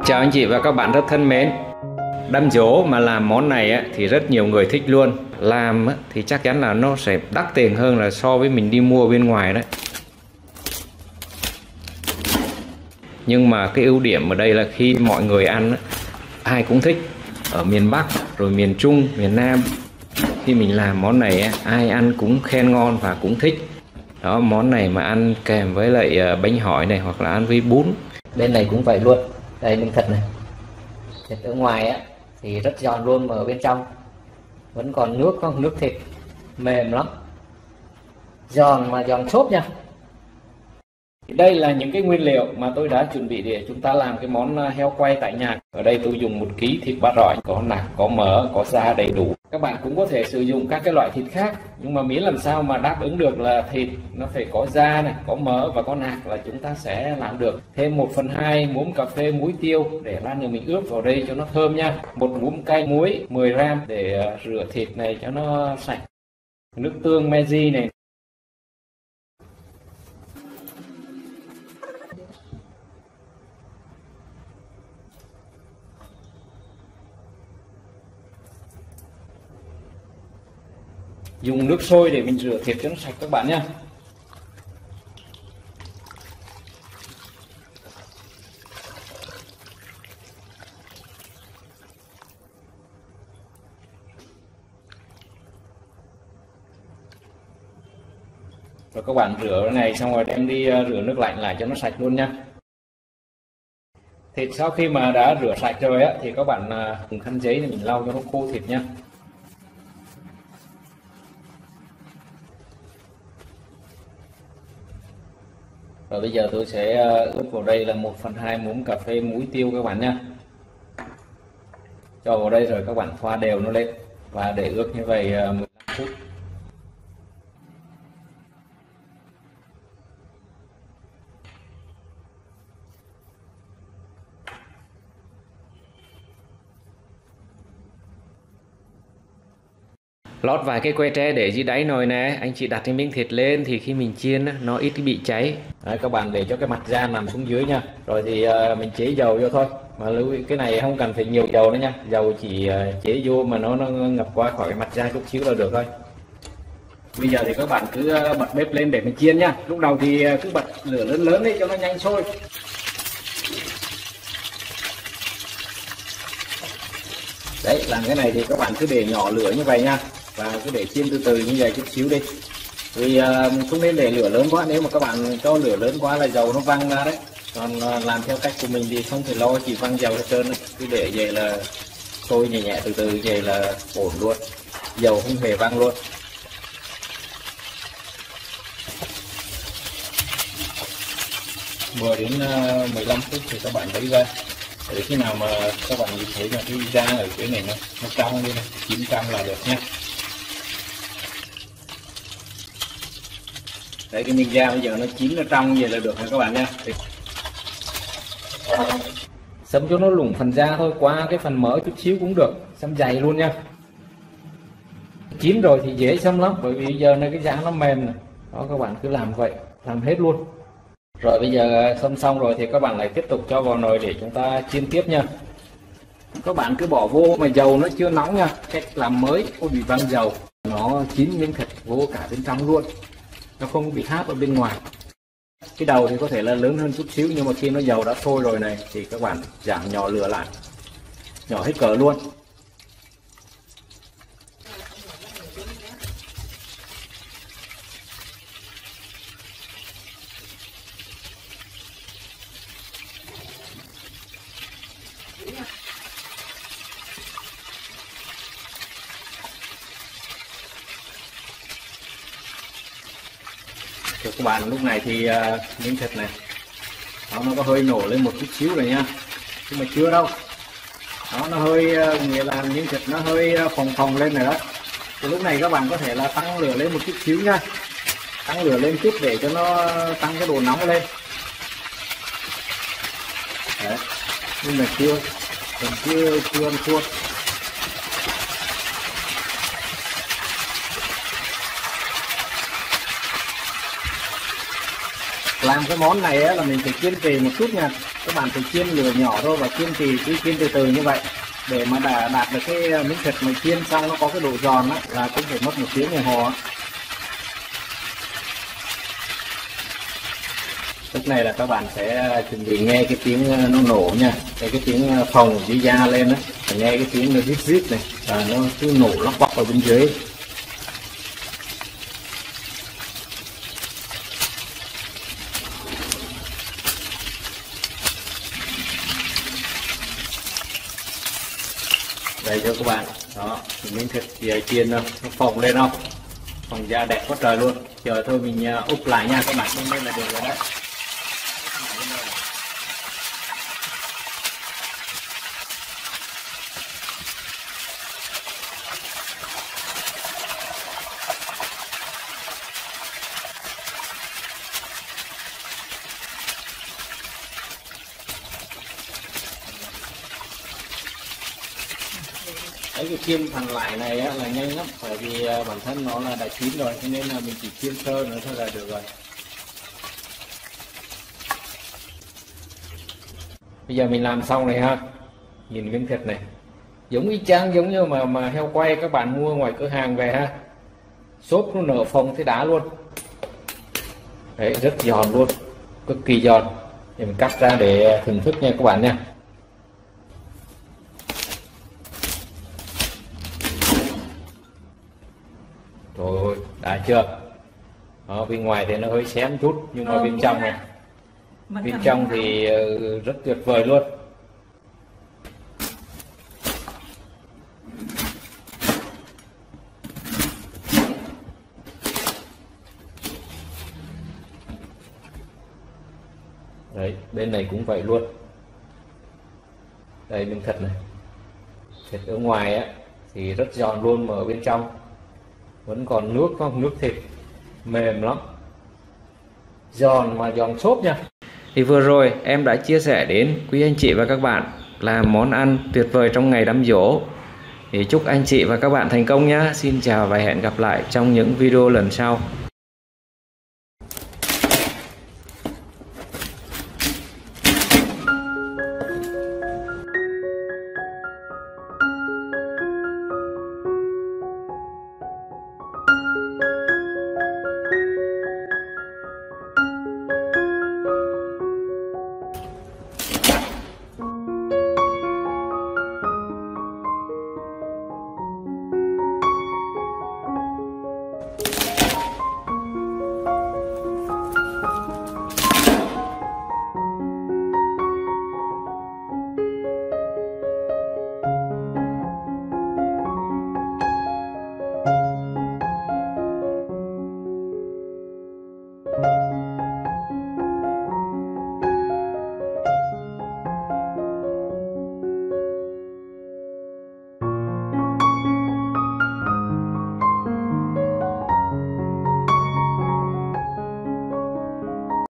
Chào anh chị và các bạn rất thân mến. Đâm dỗ mà làm món này thì rất nhiều người thích luôn. Làm thì chắc chắn là nó sẽ đắt tiền hơn là so với mình đi mua bên ngoài đấy. Nhưng mà cái ưu điểm ở đây là khi mọi người ăn ai cũng thích. Ở miền Bắc rồi miền Trung, miền Nam, khi mình làm món này ai ăn cũng khen ngon và cũng thích. Đó, món này mà ăn kèm với lại bánh hỏi này hoặc là ăn với bún. Bên này cũng vậy luôn. Đây miếng thịt này. Thịt ở ngoài thì rất giòn luôn, mà ở bên trong vẫn còn nước, không nước thịt mềm lắm, giòn mà giòn xốp nha. Đây là những cái nguyên liệu mà tôi đã chuẩn bị để chúng ta làm cái món heo quay tại nhà. Ở đây tôi dùng 1 kg thịt ba rọi, có nạc, có mỡ, có da đầy đủ. Các bạn cũng có thể sử dụng các cái loại thịt khác, nhưng mà miễn làm sao mà đáp ứng được là thịt nó phải có da này, có mỡ và có nạc là chúng ta sẽ làm được. Thêm 1/2 muỗng cà phê muối tiêu để lát nữa mình ướp vào đây cho nó thơm nha. 1 muỗng cay muối 10 g để rửa thịt này cho nó sạch. Nước tương Meiji này. Dùng nước sôi để mình rửa thịt cho nó sạch các bạn nhé. Rồi các bạn rửa cái này xong rồi đem đi rửa nước lạnh lại cho nó sạch luôn nha. Thịt sau khi mà đã rửa sạch rồi thì các bạn dùng khăn giấy để mình lau cho nó khô thịt nha. Rồi bây giờ tôi sẽ ướp vào đây là 1/2 muỗng cà phê muối tiêu các bạn nha. Cho vào đây rồi các bạn thoa đều nó lên và để ướp như vậy 15 phút. Lót vài cái que tre để dưới đáy nồi nè, anh chị đặt cái miếng thịt lên thì khi mình chiên nó ít bị cháy. Đấy, các bạn để cho cái mặt da nằm xuống dưới nha. Rồi thì mình chế dầu vô thôi. Mà lưu ý cái này không cần phải nhiều dầu nữa nha. Dầu chỉ chế vô mà nó ngập qua khỏi cái mặt da chút xíu là được thôi. Bây giờ thì các bạn cứ bật bếp lên để mình chiên nha. Lúc đầu thì cứ bật lửa lớn lớn đi cho nó nhanh sôi. Đấy, làm cái này thì các bạn cứ để nhỏ lửa như vậy nha. Và cứ để chiên từ từ như vậy chút xíu đi. Vì không nên để lửa lớn quá, nếu mà các bạn cho lửa lớn quá là dầu nó văng ra đấy. Còn làm theo cách của mình thì không thể lo chỉ văng dầu hết trơn, cứ để vậy là sôi nhẹ nhẹ từ từ vậy là ổn luôn, dầu không hề văng luôn. Vừa đến 15 phút thì các bạn lấy ra để khi nào mà các bạn nhìn thấy là cái da ở dưới này nó trong đi này, 900 là được nha. Đấy, cái miếng da bây giờ nó chín nó trong vậy là được rồi các bạn nha. Xấm cho nó lủng phần da thôi, qua cái phần mỡ chút xíu cũng được, xấm dày luôn nha. Chín rồi thì dễ xấm lắm, bởi vì giờ này cái da nó mềm này. Đó, các bạn cứ làm vậy, làm hết luôn. Rồi bây giờ xâm xong rồi thì các bạn lại tiếp tục cho vào nồi để chúng ta chiên tiếp nha. Các bạn cứ bỏ vô mà dầu nó chưa nóng nha. Cách làm mới có bị văng dầu, nó chín miếng thịt vô cả bên trong luôn, nó không bị háp ở bên ngoài. Cái đầu thì có thể là lớn hơn chút xíu, nhưng mà khi nó dầu đã sôi rồi này thì các bạn giảm nhỏ lửa lại, nhỏ hết cỡ luôn. Rồi các bạn, lúc này thì miếng thịt này nó có hơi nổ lên một chút xíu rồi nha, nhưng mà chưa đâu. Đó, nó hơi nghĩa là miếng thịt nó hơi phồng phồng lên rồi đó. Thì lúc này các bạn có thể là tăng lửa lên một chút xíu nha, tăng lửa lên chút để cho nó tăng cái độ nóng lên. Đấy, nhưng mà chưa ăn suốt. làm cái món này á, là mình phải kiên trì một chút nha. Các bạn phải chiên lửa nhỏ thôi và kiên trì, cứ chiên từ từ như vậy để mà đạt được cái miếng thịt mà chiên xong nó có cái độ giòn á, là cũng phải mất 1 tiếng đồng hồ á. Lúc này là các bạn sẽ chuẩn bị nghe cái tiếng nó nổ nha, cái tiếng phồng dưới da lên á, nghe cái tiếng nó rít rít này và nó cứ nổ lóc bóc ở bên dưới. Đây cho các bạn, đó miếng thịt giờ chiên nó phồng lên không, phồng da đẹp quá trời luôn. Chờ thôi mình úp lại nha các bạn, nên là được rồi đấy. Cái chiên phần lại này á, là nhanh lắm, bởi vì bản thân nó là đã chín rồi, cho nên là mình chỉ chiên sơ nữa thôi là được rồi. Bây giờ mình làm xong này ha, nhìn miếng thịt này giống y chang giống như mà heo quay các bạn mua ngoài cửa hàng về ha, xốp nó nở phồng thế đá luôn đấy, rất giòn luôn, cực kỳ giòn. Thì mình cắt ra để thưởng thức nha các bạn nha. Rồi đã chưa? Đó, bên ngoài thì nó hơi xém chút nhưng mà bên trong này, bên trong thì rất tuyệt vời luôn. Đấy, bên này cũng vậy luôn. Đây miếng thịt này, thịt ở ngoài á thì rất giòn luôn, mà ở bên trong vẫn còn nước, không nước thịt mềm lắm, giòn mà giòn xốp nha. Thì vừa rồi em đã chia sẻ đến quý anh chị và các bạn làm món ăn tuyệt vời trong ngày đám giỗ. Thì chúc anh chị và các bạn thành công nhé. Xin chào và hẹn gặp lại trong những video lần sau.